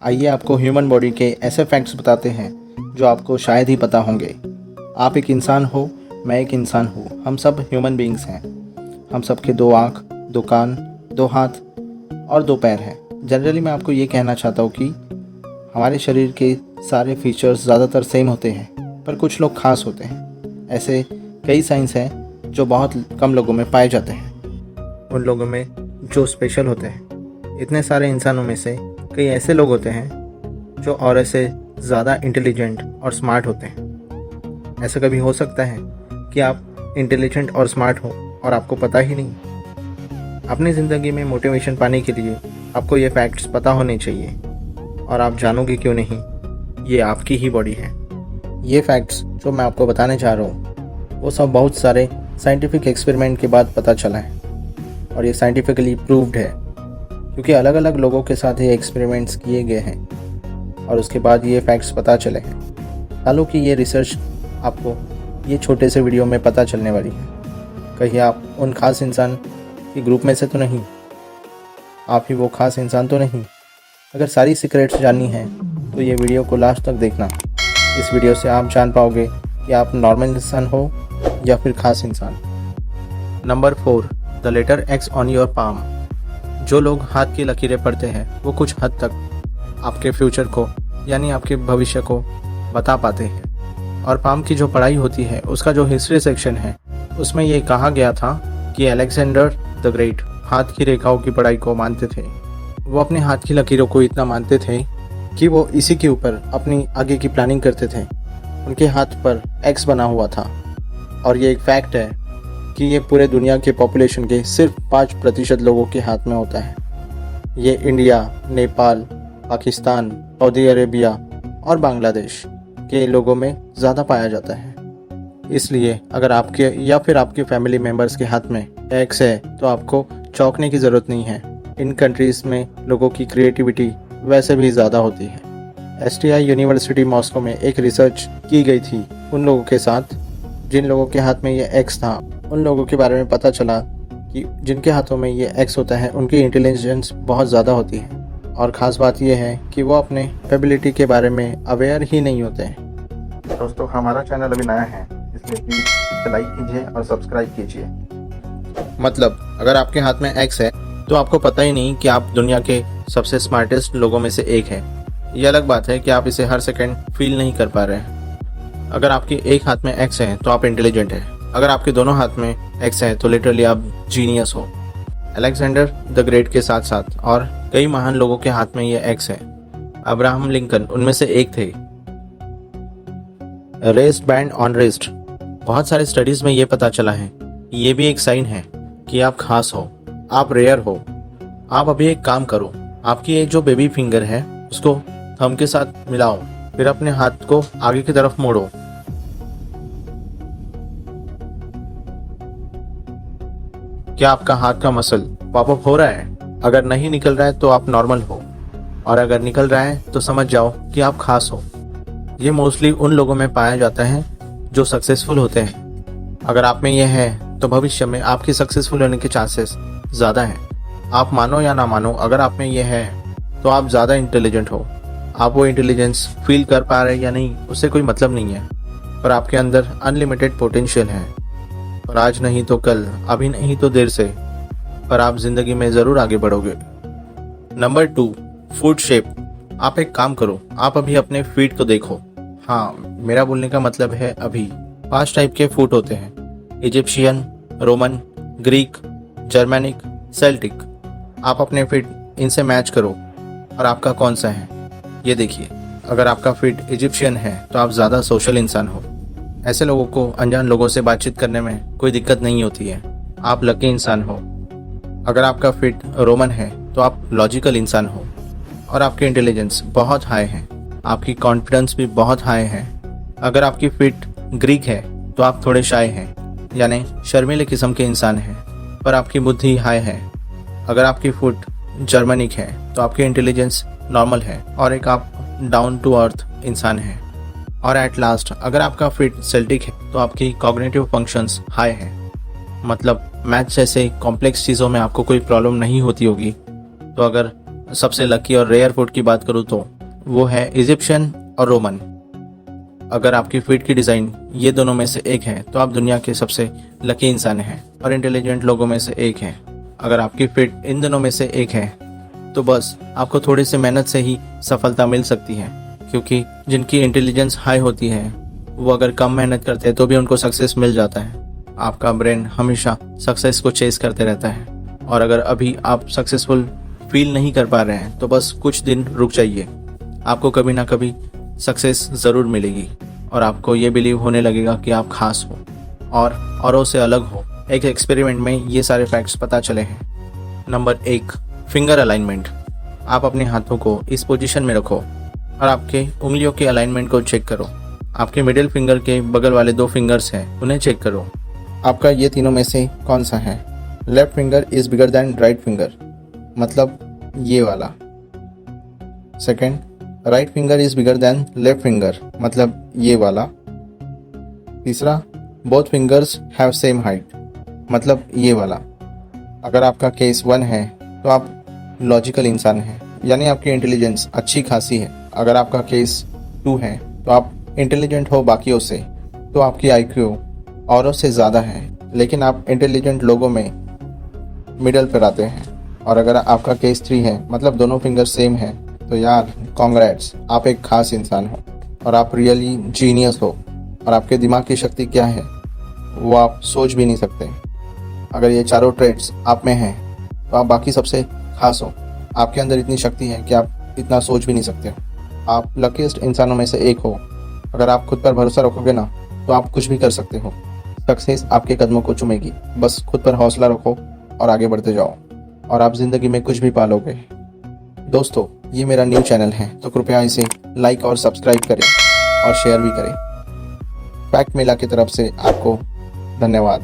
आइए आपको human body के ऐसे फैक्ट्स बताते हैं जो आपको शायद ही पता होंगे। आप एक इंसान हो, मैं एक इंसान हूँ, हम सब ह्यूमन बीइंग्स हैं। हम सब के 2 आँख, 2 कान, 2 हाथ और 2 पैर हैं। जनरली मैं आपको ये कहना चाहता हूँ कि हमारे शरीर के सारे फीचर्स ज़्यादातर सेम होते हैं, पर कुछ लोग खास होते हैं। ऐसे कई साइंस हैं जो बहुत कम लोगों में पाए जाते हैं। उन लोगों में जो स्पेशल होते हैं। इतने सारे इंसानों में से कई ऐसे लोग होते हैं जो औरों से ज़्यादा इंटेलिजेंट और स्मार्ट होते हैं। ऐसा कभी हो सकता है कि आप इंटेलिजेंट और स्मार्ट हो और आपको पता ही नहीं। अपनी ज़िंदगी में मोटिवेशन पाने के लिए आपको ये फैक्ट्स पता होने चाहिए, और आप जानोगे क्यों नहीं, ये आपकी ही बॉडी है। ये फैक्ट्स जो मैं आपको बताने जा रहा हूँ वो सब बहुत सारे साइंटिफिक एक्सपेरिमेंट के बाद पता चला है, और ये साइंटिफिकली प्रूव्ड है क्योंकि अलग अलग लोगों के साथ ये एक्सपेरिमेंट्स किए गए हैं और उसके बाद ये फैक्ट्स पता चले हैं। सालों की ये रिसर्च आपको ये छोटे से वीडियो में पता चलने वाली है। कहीं आप उन खास इंसान के ग्रुप में से तो नहीं, आप ही वो खास इंसान तो नहीं। अगर सारी सीक्रेट्स जाननी है तो ये वीडियो को लास्ट तक देखना। इस वीडियो से आप जान पाओगे कि आप नॉर्मल इंसान हो या फिर खास इंसान। Number 4, the letter X on your palm. जो लोग हाथ की लकीरें पढ़ते हैं वो कुछ हद तक आपके फ्यूचर को यानी आपके भविष्य को बता पाते हैं। और पाम की जो पढ़ाई होती है उसका जो हिस्ट्री सेक्शन है उसमें ये कहा गया था कि अलेक्जेंडर द ग्रेट हाथ की रेखाओं की पढ़ाई को मानते थे। वो अपने हाथ की लकीरों को इतना मानते थे कि वो इसी के ऊपर अपनी आगे की प्लानिंग करते थे। उनके हाथ पर एक्स बना हुआ था, और ये एक फैक्ट है कि ये पूरे दुनिया के पॉपुलेशन के सिर्फ 5% लोगों के हाथ में होता है। ये India, Nepal, Pakistan, Saudi Arabia और बांग्लादेश के लोगों में ज़्यादा पाया जाता है। इसलिए अगर आपके या फिर आपके फैमिली मेम्बर्स के हाथ में एक्स है तो आपको चौंकने की ज़रूरत नहीं है। इन कंट्रीज़ में लोगों की क्रिएटिविटी वैसे भी ज़्यादा होती है। STI यूनिवर्सिटी मॉस्को में एक रिसर्च की गई थी उन लोगों के साथ जिन लोगों के हाथ में ये एक्स था। उन लोगों के बारे में पता चला कि जिनके हाथों में ये एक्स होता है उनकी इंटेलिजेंस बहुत ज़्यादा होती है, और ख़ास बात यह है कि वो अपने एबिलिटी के बारे में अवेयर ही नहीं होते हैं। दोस्तों, हमारा चैनल अभी नया है, इसलिए प्लीज़ लाइक कीजिए और सब्सक्राइब कीजिए। मतलब अगर आपके हाथ में एक्स है तो आपको पता ही नहीं कि आप दुनिया के सबसे स्मार्टेस्ट लोगों में से एक हैं। ये अलग बात है कि आप इसे हर सेकंड फील नहीं कर पा रहे हैं। अगर आपके एक हाथ में एक्स है तो आप इंटेलिजेंट हैं। अगर आपके दोनों हाथ में एक्स है तो लिटरली आप जीनियस हो। अलेक्जेंडर द ग्रेट के साथ साथ और कई महान लोगों के हाथ में ये एक्स है। अब्राहम लिंकन उनमें से एक थे। Rest band on wrist. बहुत सारे स्टडीज में ये पता चला है कि ये भी एक साइन है कि आप खास हो, आप रेयर हो। आप अभी एक काम करो, आपकी एक जो बेबी फिंगर है उसको थंब के साथ मिलाओ, फिर अपने हाथ को आगे की तरफ मोड़ो। क्या आपका हाथ का मसल पॉप अप हो रहा है? अगर नहीं निकल रहा है तो आप नॉर्मल हो, और अगर निकल रहा है तो समझ जाओ कि आप खास हो। ये मोस्टली उन लोगों में पाया जाता है जो सक्सेसफुल होते हैं। अगर आप में ये है तो भविष्य में आपकी सक्सेसफुल होने के चांसेस ज़्यादा हैं। आप मानो या ना मानो, अगर आप में ये है तो आप ज़्यादा इंटेलिजेंट हो। आप वो इंटेलिजेंस फील कर पा रहे हैं या नहीं उससे कोई मतलब नहीं है, पर आपके अंदर अनलिमिटेड पोटेंशियल है। और आज नहीं तो कल, अभी नहीं तो देर से, पर आप जिंदगी में ज़रूर आगे बढ़ोगे। Number 2, foot shape. आप एक काम करो, आप अभी अपने फीट को देखो। हाँ, मेरा बोलने का मतलब है अभी 5 टाइप के फुट होते हैं: Egyptian, Roman, Greek, Germanic, Celtic. आप अपने फीट इनसे मैच करो और आपका कौन सा है ये देखिए। अगर आपका फीट इजिप्शियन है तो आप ज़्यादा सोशल इंसान हो। ऐसे लोगों को अनजान लोगों से बातचीत करने में कोई दिक्कत नहीं होती है। आप लकी इंसान हो। अगर आपका फिट रोमन है तो आप लॉजिकल इंसान हो, और आपकी इंटेलिजेंस बहुत हाई है। आपकी कॉन्फिडेंस भी बहुत हाई है। अगर आपकी फिट ग्रीक है तो आप थोड़े शाय हैं, यानी शर्मीले किस्म के इंसान हैं, पर आपकी बुद्धि हाई है। अगर आपकी फुट जर्मनिक है तो आपकी इंटेलिजेंस नॉर्मल है और एक आप डाउन टू अर्थ इंसान हैं। और एट लास्ट, अगर आपका फिट सेल्टिक है तो आपकी कॉग्निटिव फंक्शंस हाई है। मतलब मैथ जैसे कॉम्प्लेक्स चीज़ों में आपको कोई प्रॉब्लम नहीं होती होगी। तो अगर सबसे लकी और रेयर फूड की बात करूँ तो वो है इजिप्शियन और रोमन। अगर आपकी फीट की डिज़ाइन ये दोनों में से एक है तो आप दुनिया के सबसे लकी इंसान हैं और इंटेलिजेंट लोगों में से एक हैं। अगर आपकी फिट इन दोनों में से एक है तो बस आपको थोड़ी सी मेहनत से ही सफलता मिल सकती है, क्योंकि जिनकी इंटेलिजेंस हाई होती है वो अगर कम मेहनत करते हैं तो भी उनको सक्सेस मिल जाता है। आपका ब्रेन हमेशा सक्सेस को चेस करते रहता है, और अगर अभी आप सक्सेसफुल फील नहीं कर पा रहे हैं तो बस कुछ दिन रुक जाइए। आपको कभी ना कभी सक्सेस ज़रूर मिलेगी और आपको ये बिलीव होने लगेगा कि आप खास हो और औरों से अलग हो। एक एक्सपेरिमेंट में ये सारे फैक्ट्स पता चले हैं। Number 1, finger alignment. आप अपने हाथों को इस पोजीशन में रखो और आपके उंगलियों के अलाइनमेंट को चेक करो। आपके मिडिल फिंगर के बगल वाले 2 फिंगर्स हैं, उन्हें चेक करो। आपका ये तीनों में से कौन सा है? Left finger is bigger than right finger, मतलब ये वाला। Second, right finger is bigger than left finger, मतलब ये वाला। तीसरा, both fingers have same height, मतलब ये वाला। अगर आपका केस 1 है तो आप लॉजिकल इंसान हैं, यानी आपकी इंटेलिजेंस अच्छी खासी है। अगर आपका केस 2 है तो आप इंटेलिजेंट हो बाकियों से, तो आपकी IQ औरों से ज़्यादा है, लेकिन आप इंटेलिजेंट लोगों में मिडल पर आते हैं। और अगर आपका केस 3 है, मतलब दोनों फिंगर सेम है, तो यार कॉन्ग्रेट्स, आप एक खास इंसान हो और आप रियली जीनियस हो। और आपके दिमाग की शक्ति क्या है वो आप सोच भी नहीं सकते। अगर ये चारों ट्रेड्स आप में हैं तो आप बाकी सबसे खास हो। आपके अंदर इतनी शक्ति है कि आप इतना सोच भी नहीं सकते। आप लकीस्ट इंसानों में से एक हो। अगर आप खुद पर भरोसा रखोगे ना तो आप कुछ भी कर सकते हो। सक्सेस आपके कदमों को चूमेगी। बस खुद पर हौसला रखो और आगे बढ़ते जाओ और आप ज़िंदगी में कुछ भी पालोगे। दोस्तों, ये मेरा न्यू चैनल है तो कृपया इसे लाइक और सब्सक्राइब करें और शेयर भी करें। फैक्ट मेला की तरफ से आपको धन्यवाद।